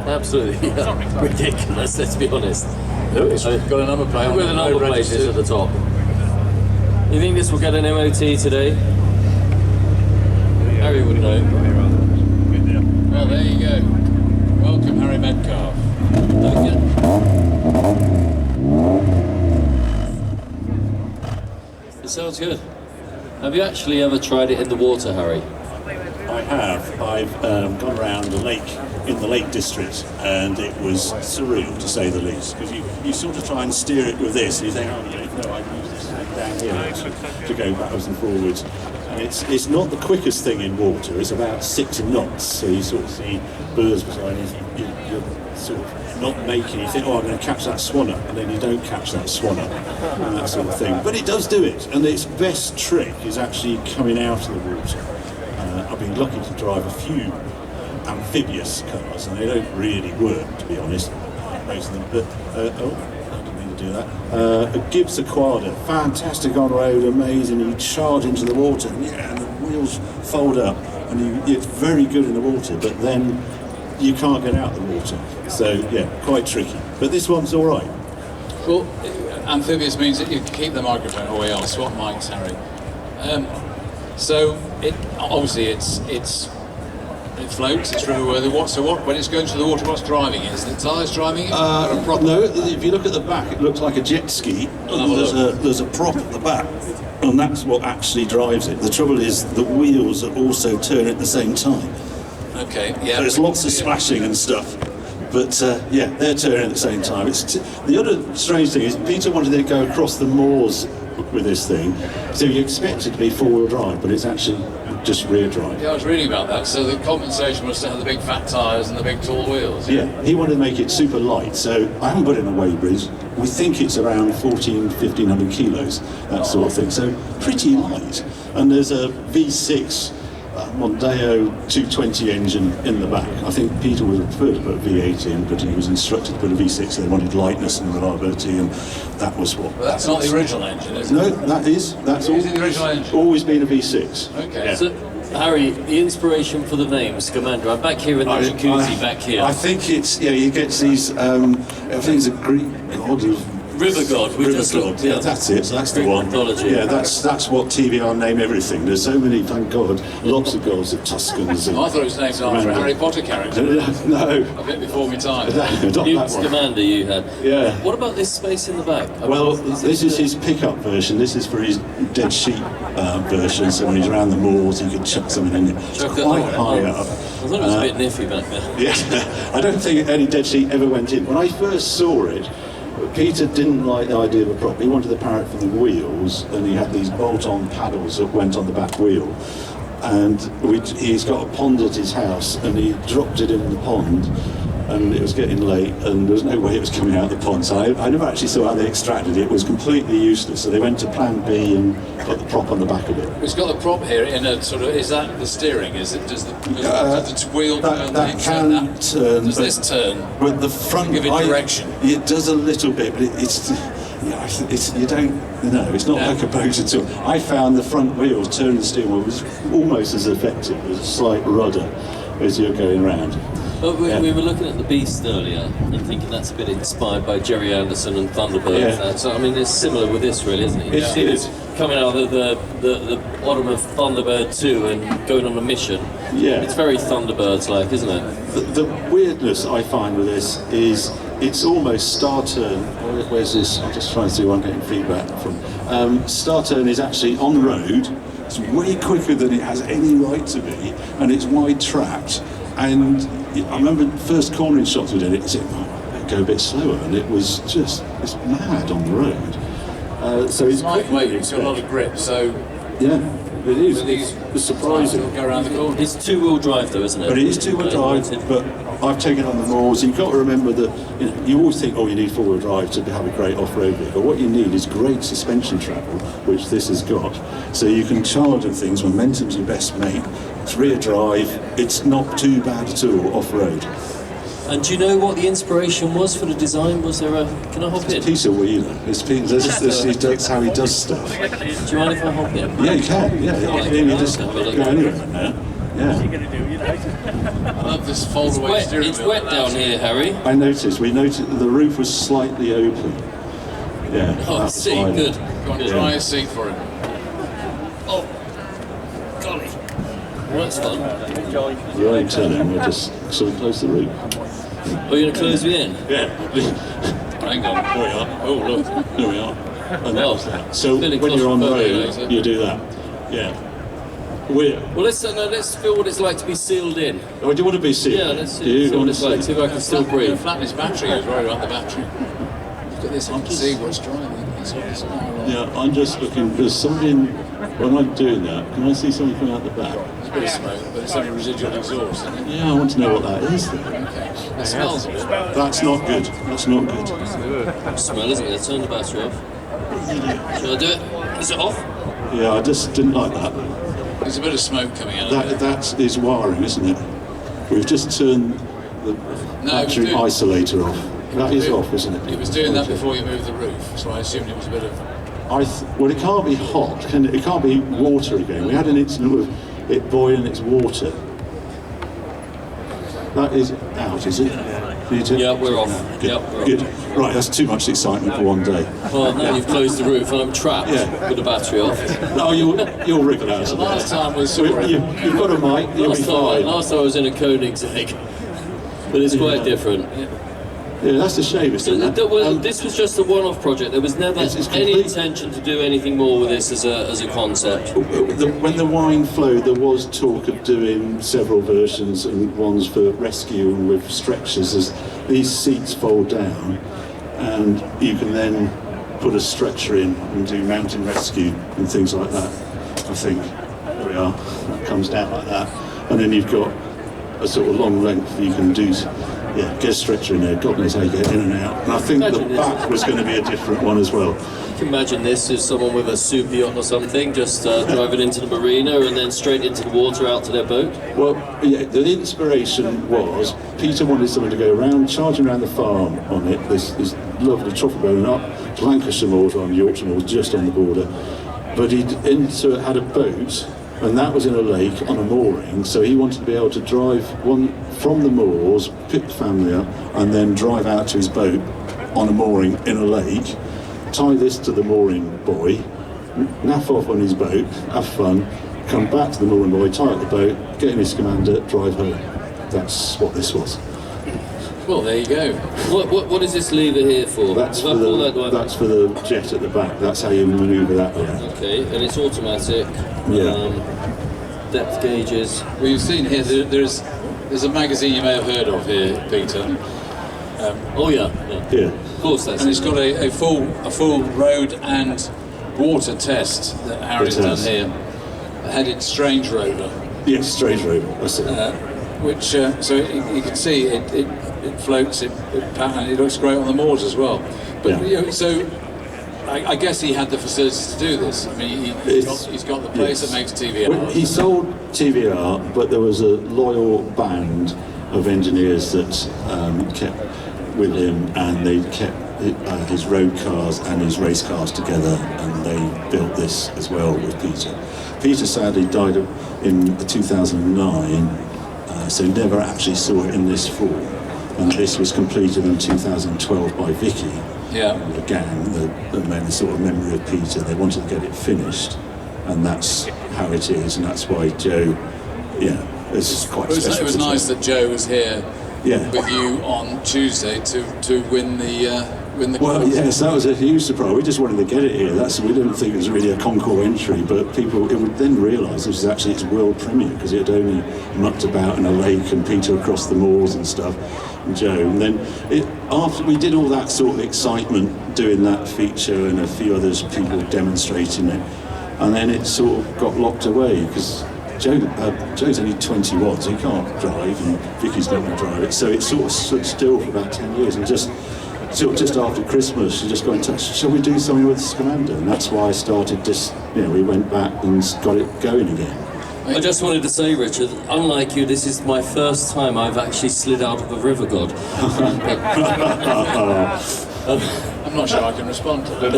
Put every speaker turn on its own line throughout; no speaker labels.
absolutely ridiculous, let's be honest.
Got a number plate.
With a number plate is at the top. You think this will get an MOT today? Harry would know.
Well, there you go. Welcome, Harry Metcalf.
It sounds good. Have you actually ever tried it in the water, Harry?
I have. I've gone around the lake, in the Lake District, and it was surreal to say the least. Because you sort of try and steer it with this, and you think, oh, no, I use this down here to go backwards and forwards. And it's not the quickest thing in water, it's about 6 knots, so you sort of see birds beside you, you're sort of not making, you think, oh, I'm going to catch that swan up, and then you don't catch that swan up, and that sort of thing. But it does do it, and its best trick is actually coming out of the water. I've been lucky to drive a few amphibious cars, and they don't really work, to be honest, most of them. But I didn't mean to do that. A Gibbs Aquada, fantastic on road, amazing. You charge into the water, and the wheels fold up, and it's very good in the water. But then you can't get out the water, so yeah, quite tricky. But this one's all right.
Well, amphibious means that you can keep the microphone away. I'll swap mics, Harry. So obviously it floats, it's riverworthy. When it's going to the water, what's driving it? Is the tyres driving it?
No, if you look at the back, it looks like a jet ski. There's a prop at the back, and that's what actually drives it. The trouble is the wheels are also turning at the same time.
Okay, yeah.
There's lots of splashing and stuff. But yeah, they're turning at the same time. The other strange thing is Peter wanted to go across the moors with this thing, so you expect it to be four-wheel drive, but it's actually just rear drive.
Yeah, I was reading about that. So the compensation was to have the big fat tyres and the big tall wheels.
Yeah, he wanted to make it super light, so I haven't put in a weighbridge. We think it's around 1,500 kilos, that sort of thing, so pretty light. And there's a V6 Mondeo 220 engine in the back. I think Peter would have preferred to put a V8 in, but he was instructed to put a V6, so they wanted lightness and reliability, and that was what...
But that's not the original engine, is it?
No, that's always been a V6.
Okay.
Yeah.
So, Harry, the inspiration for the name Scamander, I'm back here in the jacuzzi, back here.
I think it's, you get these, everything's a Greek god of...
River God.
Yeah, that's it. So that's the one.
Mythology.
Yeah, that's what TVR name everything. There's so many, thank God, lots of gods of Tuscans. And
I thought it was named after a Harry Potter character.
No.
A bit before my time.
Newt Scamander you had.
Yeah.
What about this space in the back?
Well, this is his pickup version. This is for his dead sheep version. So when he's around the moors, he can chuck something in it. It's quite high up.
I thought it was a bit niffy back there.
Yeah. I don't think any dead sheep ever went in. When I first saw it, Peter didn't like the idea of a prop. He wanted the parrot for the wheels, and he had these bolt-on paddles that went on the back wheel. And he's got a pond at his house, and he dropped it in the pond, and it was getting late, and there was no way it was coming out of the pond. So I never actually saw how they extracted it. It was completely useless. So they went to plan B and put the prop on the back of it.
It's got the prop here in a sort of, is that the steering? Is it, does the wheel turn?
That can turn.
Does this turn?
With the front,
give it direction?
It does a little bit, but it's you don't, it's not like a boat at all. I found the front wheel turning the steering wheel was almost as effective as a slight rudder as you're going around.
But we were looking at the Beast earlier and thinking that's a bit inspired by Jerry Anderson and Thunderbird.
Yeah.
So I mean, it's similar with this, really, isn't it? You see this coming out of the bottom of Thunderbird 2 and going on a mission.
Yeah.
It's very Thunderbirds-like, isn't it?
The weirdness I find with this is it's almost Star Turn. Where's this? I'm just trying to see where I'm getting feedback from. Star Turn is actually on the road. It's way quicker than it has any right to be, and it's wide tracked. And I remember the first cornering shots we did it, said, go a bit slower, and it was just, it's mad on the road. So it's
lightweight, it's got a lot of grip, so...
Yeah, it is. It's surprising.
Go around the corner.
It's two-wheel drive though, isn't it?
But it is two-wheel drive, but I've taken on the moors. You've got to remember that you always think, you need four-wheel drive to have a great off-road vehicle. What you need is great suspension travel, which this has got. So you can charge and things, momentum's your best mate. It's rear drive, it's not too bad at all off-road.
And do you know what the inspiration was for the design? Was there a... Can I hop in?
It's Peter Wheeler. That's how he does stuff.
Do you mind if I hop in?
Yeah, you can. Yeah, you just go anywhere now. Yeah.
I love this fold-away steering
It's
wheel.
wet down here, Harry.
I noticed. We noticed the roof was slightly open. Yeah.
Oh, I
that's
see.
fine.
Good.
Go on, try a seat for him.
Oh, golly. Well, that's fun.
You won't tell him. We'll just sort of close the roof.
Are you going to close me in?
Yeah.
Hang on.
There we are.
Oh, look.
There we are. And
Oh,
so
feeling
when you're on the
claustrophobic,
road, you do that. Yeah. We're,
Well, let's feel what it's like to be sealed in.
oh, do you want to be seated?
Yeah, let's
Do you
see what
want
it's
to
like. See if I can still breathe.
Flatten his battery. He was worried about the battery. Look at this. I can see what's driving. It's
Yeah, I'm just looking. There's something. When I'm doing that, can I see something coming out the back?
a bit of smoke, but it's only residual exhaust, isn't it?
Yeah, I want to know what that is. Then.
Okay. It smells a bit.
That's not good. That's not good.
Smell, isn't it? Turn the battery off. Shall I do it? Is it off?
Yeah, I just didn't like that.
There's a bit of smoke coming out of it.
That is wiring, isn't it? We've just turned the battery
doing-
isolator off. That is off, isn't it?
It was doing that before you moved the roof, so I assumed it was a bit of...
Well, it can't be hot, can it? It can't be water again. We had an incident with it boiling its water. That is out, is it?
Yeah, we're off.
Good.
Yep, we're
Good.
off.
Right, that's too much excitement for one day.
Well, now you've closed the roof and I'm trapped
Yeah.
with the battery off.
No, you'll wriggle out of
Last
there.
time we saw it.
You've got a mic, you'll be fine.
Last time I was in a Koenigsegg, but it's quite different.
Yeah, that's a shame,
So
isn't it?
this was just a one-off project. There was never
It's
any
complete-
intention to do anything more with this as a concept.
When the wine flowed, there was talk of doing several versions and ones for rescue and with stretchers as these seats fold down and you can then put a stretcher in and do mountain rescue and things like that, I think. There we are. That comes down like that. And then you've got a sort of long length you can do. Yeah, get a stretcher in there, God knows how you get in and out. And I think
Imagine
the
this.
back was going to be a different one as well.
You can imagine this as someone with a super yacht or something, just driving into the marina and then straight into the water out to their boat.
Well, yeah, the inspiration was Peter wanted someone to go around, charging around the farm on it. This lovely trough going up to Lancashire Moors on Yorkshire Moors, just on the border. But he had a boat, and that was in a lake on a mooring. So he wanted to be able to drive one from the moors, pick the family up, and then drive out to his boat on a mooring in a lake. Tie this to the mooring buoy, naff off on his boat, have fun, come back to the mooring buoy, tie up the boat, get in his Scamander, drive home. That's what this was.
Well, there you go.
What is this lever here for?
That's
Do I
for
pull that one?
that's for the jet at the back. That's how you manoeuvre that around.
Okay, and it's automatic.
Yeah.
Depth gauges.
Well, you've seen here, there's a magazine you may have heard of here, Peter.
Oh yeah.
Yeah.
Of course, that's
And it's got a full road and water test that Harry's
It
done
has.
here. A headed Strange Rover,
Yes, Strange Rover. That's it.
which so you can see it floats, and it looks great on the moors as well. But
Yeah.
you know, so I guess he had the facilities to do this. I mean, he's got the place that makes TVR.
Well, he sold TVR, but there was a loyal band of engineers that kept with him, and they kept his road cars and his race cars together, and they built this as well with Peter. Peter sadly died in 2009, so never actually saw it in this form. And this was completed in 2012 by Vicky.
Yeah.
The gang, the men, the sort of memory of Peter. They wanted to get it finished, and that's how it is, and that's why Joe, yeah, it's quite special.
It was nice that Joe was here
Yeah.
with you on Tuesday to win the
Well,
quiz.
yes, that was a huge surprise. We just wanted to get it here. We didn't think it was really a concours entry, but people it would then realise this was actually its world premiere because it had only mucked about in a lake and Peter across the moors and stuff, and Joe. And then after we did all that sort of excitement doing that feature and a few others people demonstrating it, and then it sort of got locked away because Joe's only 21, so he can't drive, and Vicky's not going to drive it. So it sort of stood still for about 10 years, and just after Christmas, she just got in touch. Shall we do something with Scamander? And that's why I started this. We went back and got it going again.
I just wanted to say, Richard, unlike you, this is my first time I've actually slid out of a river god.
I'm not sure I can respond to that.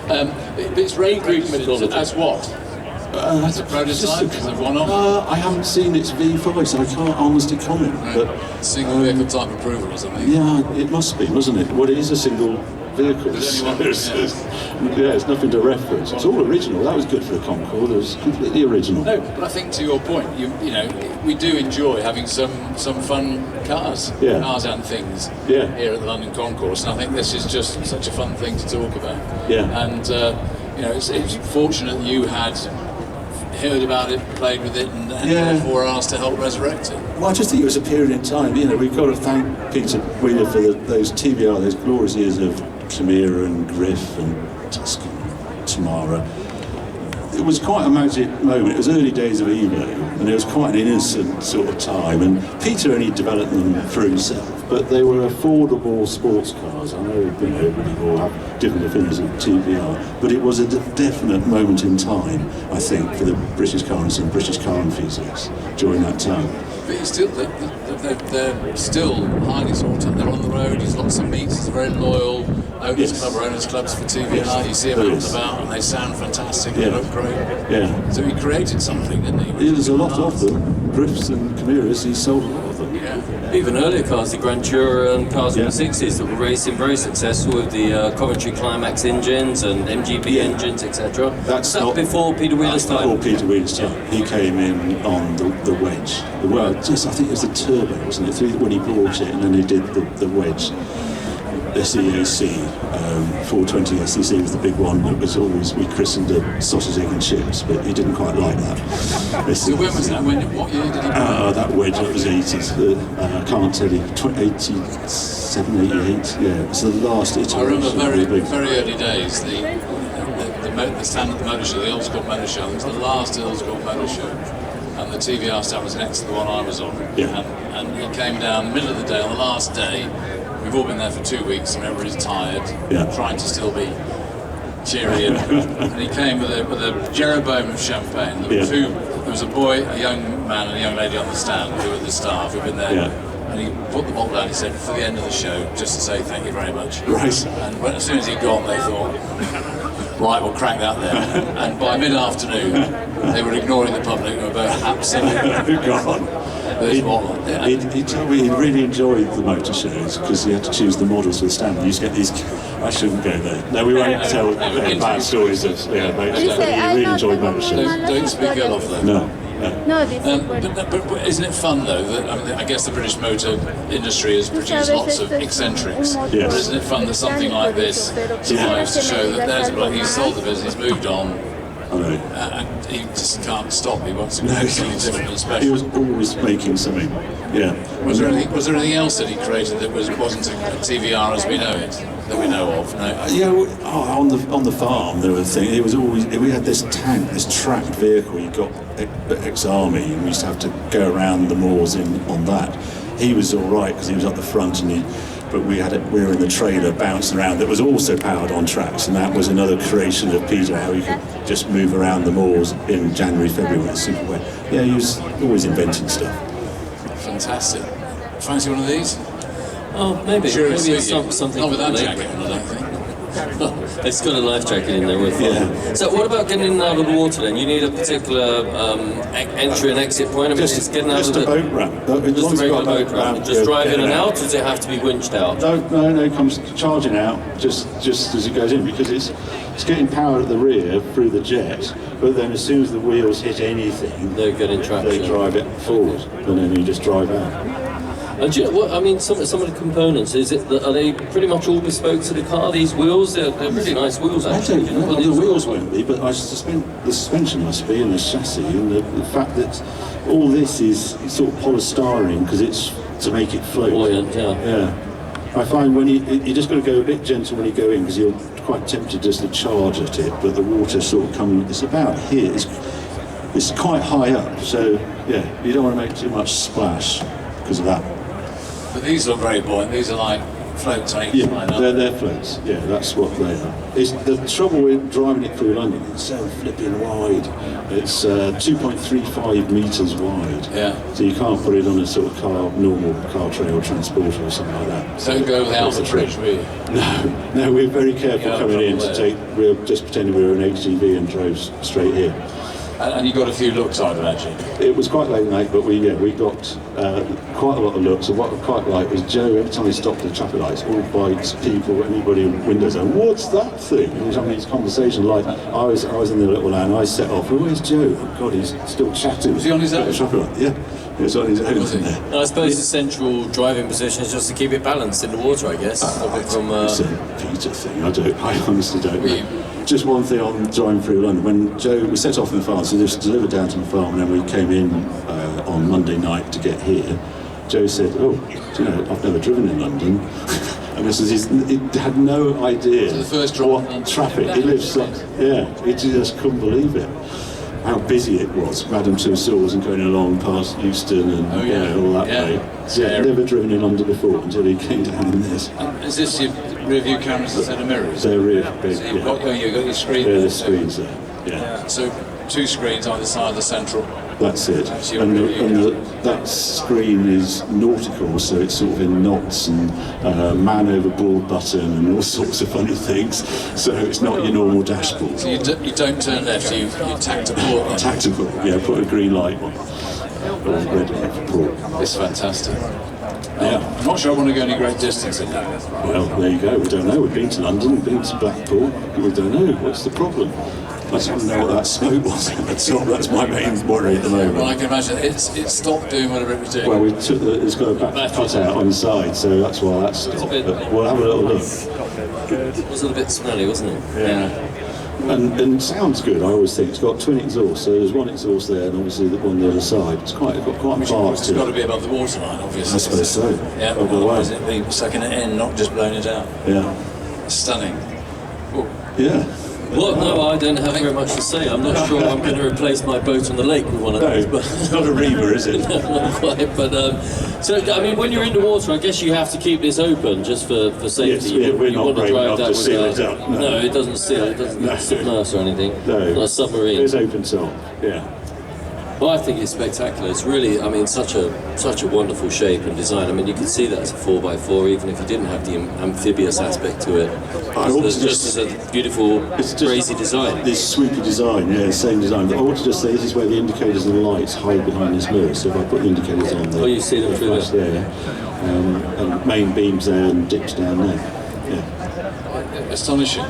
No.
It's rain-proof
mythology.
as what? As a prototype, as a one-off?
I haven't seen its V5, so I can't honestly comment. But
single vehicle type approval or something?
yeah, it must be, mustn't it? Well, it is a single vehicle. It's nothing to reference. It's all original. That was good for the Concorde. It was completely original.
No, but I think to your point, you know, we do enjoy having some fun cars, cars and things here at the London Concourse, and I think this is just such a fun thing to talk about.
Yeah.
And you know, it's fortunate you had heard about it, played with it, and therefore asked to help resurrect it.
Well, I just think it was a period in time. You know, we've got to thank Peter Wheeler for those TVR, those glorious years of Chimera and Griff and Tuscan, Tamara. It was quite a magic moment. It was early days of Evo, and it was quite an innocent sort of time. And Peter only developed them for himself, but they were affordable sports cars. I know, you know, people have different opinions of TVR, but it was a definite moment in time, I think, for the British car and some British car enthusiasts during that time.
But he's still, they're still highly sought after. They're on the road. He's lots of meets. He's very loyal. Owners clubs for TVR. You see them out and about, and they sound fantastic. They look great.
Yeah.
So he created something, didn't he?
There's a lot of them. Griffs and Chimeras. He sold a lot of them.
Yeah.
Even earlier cars, the Grand Tourer and cars in the 60s that were racing very successful with the Coventry Climax engines and MGB engines, etc.
That's not
before Peter Wheeler's time.
Before Peter Wheeler's time. He came in on the wedge. Well, I think it was the turbo, wasn't it? When he brought it, and then they did the wedge. SEAC, 420 SEC was the big one that was always, we christened it sausage, egg and chips, but he didn't quite like that.
So when was that? What year did he
that wedge, that was 80s, I can't tell you, 87, 88, yeah, it was the last iteration.
I remember very early days, the stand at the motor show, the Earls Court Motor Show, it was the last Earls Court Motor Show, and the TVR stand was next to the one I was on, and he came down in the middle of the day, on the last day. We've all been there for 2 weeks and everybody's tired, trying to still be cheery, and he came with a Jeroboam of champagne. There was a boy, a young man and a young lady on the stand who were the staff who'd been there, and he put the bottle down, he said, for the end of the show, just to say thank you very much.
Right.
And as soon as he'd gone, they thought, right, we'll crack that there. And by mid-afternoon, they were ignoring the public and were both absolutely
gone. He told me he really enjoyed the motor shows because he had to choose the models for the stand. He used to get these. I shouldn't go there. No, we won't tell bad stories of motor shows. But he really enjoyed motor shows.
Don't speak ill of them.
No.
But isn't it fun though that I guess the British motor industry has produced lots of eccentrics.
Yes.
But isn't it fun that something like this survives to show that there's a bloke, he's sold the business, he's moved on. And he just can't stop. He wants to do something different and special.
He was always making something. Yeah.
Was there anything else that he created that wasn't a TVR as we know it, that we know of? No.
On the farm there were things. It was always, we had this tank, this tracked vehicle. He got ex-army, and we used to have to go around the moors on that. He was all right because he was at the front, but we were in the trailer bouncing around that was also powered on tracks, and that was another creation of Peter, how he could just move around the moors in January, February when it's super wet. Yeah, he was always inventing stuff.
Fantastic. Fancy one of these?
Oh, maybe.
Sure,
maybe it's something.
Not with that jacket on, I don't think.
It's got a life jacket in there with it. So what about getting in and out of the water then? You need a particular entry and exit point? I mean, just getting out of the...
Just a boat ramp.
Just a regular boat ramp. Just drive in and out, or does it have to be winched out?
No, it comes charging out just as it goes in, because it's getting power at the rear through the jet, but then as soon as the wheels hit anything,
they're getting traction.
They drive it forward, and then you just drive out.
And do you know what, I mean, some of the components, are they pretty much all bespoke to the car, these wheels? They're really nice wheels, actually.
I don't know, the wheels won't be, but the suspension must be, and the chassis, and the fact that all this is sort of polystyrene, because it's to make it float.
Buoyant,
yeah. I find when you just got to go a bit gentle when you go in, because you're quite tempted just to charge at it, but the water sort of comes, it's about here, it's quite high up, so yeah, you don't want to make too much splash because of that.
But these look very buoyant. These are like floats on each line.
They're floats. Yeah, that's what they are. It's the trouble with driving it through London. It's so flipping wide. It's 2.35 meters wide.
Yeah.
So you can't put it on a sort of normal car trail transporter or something like that.
Don't go with the Alpha Bridge, will you?
No, we're very careful coming in to take. We're just pretending we were an HGV and drove straight here.
And you got a few looks out of that, Jim.
It was quite late night, but we got quite a lot of looks. And what I quite liked was Joe, every time he stopped at traffic lights, all bikes, people, anybody in windows, and what's that thing? And he was having this conversation like, I was in the little lane, I set off, well, where's Joe? Oh God, he's still chatting.
Was he on his own?
Traffic light. Yeah, he was on his own.
Was he?
And I suppose the central driving position is just to keep it balanced in the water, I guess.
It's a Peter thing, I honestly don't know. Just one thing on driving through London. When we set off in the farm, so this was delivered down to the farm, and then we came in on Monday night to get here. Joe said, "Oh, do you know, I've never driven in London." And this is he had no idea
the first
what traffic. He lives like, he just couldn't believe it. How busy it was, Madame Tussauds and going along past Euston and all that way. So he'd never driven in London before until he came down in this.
Is this your rear view cameras instead of mirrors?
They're rear big.
So you've got your screen.
Yeah, the screens there. Yeah.
So 2 screens either side of the central.
That's it. That screen is nautical, so it's sort of in knots and man overboard button and all sorts of funny things. So it's not your normal dashboard.
So you don't turn left, you tack to port.
Tactical, put a green light on. Or red light for port.
It's fantastic. I'm not sure I want to go any great distance in that.
Well, there you go. We don't know. We've been to London, we've been to Blackpool. We don't know. What's the problem? I just want to know what that smoke was at the top. That's my main worry at the moment.
Well, I can imagine it stopped doing whatever it was doing.
Well, it's got a back cut out on the side, so that's why that stopped. But we'll have a little look.
It was a little bit smelly, wasn't it?
Yeah. And it sounds good. I always think it's got twin exhausts, so there's one exhaust there, and obviously the one on the other side. It's got quite a part
It's
to
got
it.
to be above the waterline, obviously.
I suppose so.
Yeah, otherwise it'd be sucking it in, not just blowing it out.
Yeah.
Stunning. Ooh.
Yeah.
Well, no, I don't have very much to say. I'm not sure I'm going to replace my boat on the lake with one of those. But
It's not a reaver, is it?
not quite. But so, I mean, when you're in the water, I guess you have to keep this open just for safety.
Yes, we're
you
not
want to
brave
drive
enough
that
to seal
without-
it up.
No, it doesn't seal. It doesn't submerge or anything.
No.
Not a submarine.
It's open top. Yeah.
Well, I think it's spectacular. It's really, I mean, such a wonderful shape and design. I mean, you could see that as a 4x4, even if you didn't have the amphibious aspect to it. It's just as a beautiful, crazy design.
This swoopy design, same design. But I want to just say this is where the indicators and the lights hide behind this mirror. So if I put the indicators on there,
You see them through
flash there, and main beams there and dips down there. Yeah.
Astonishing.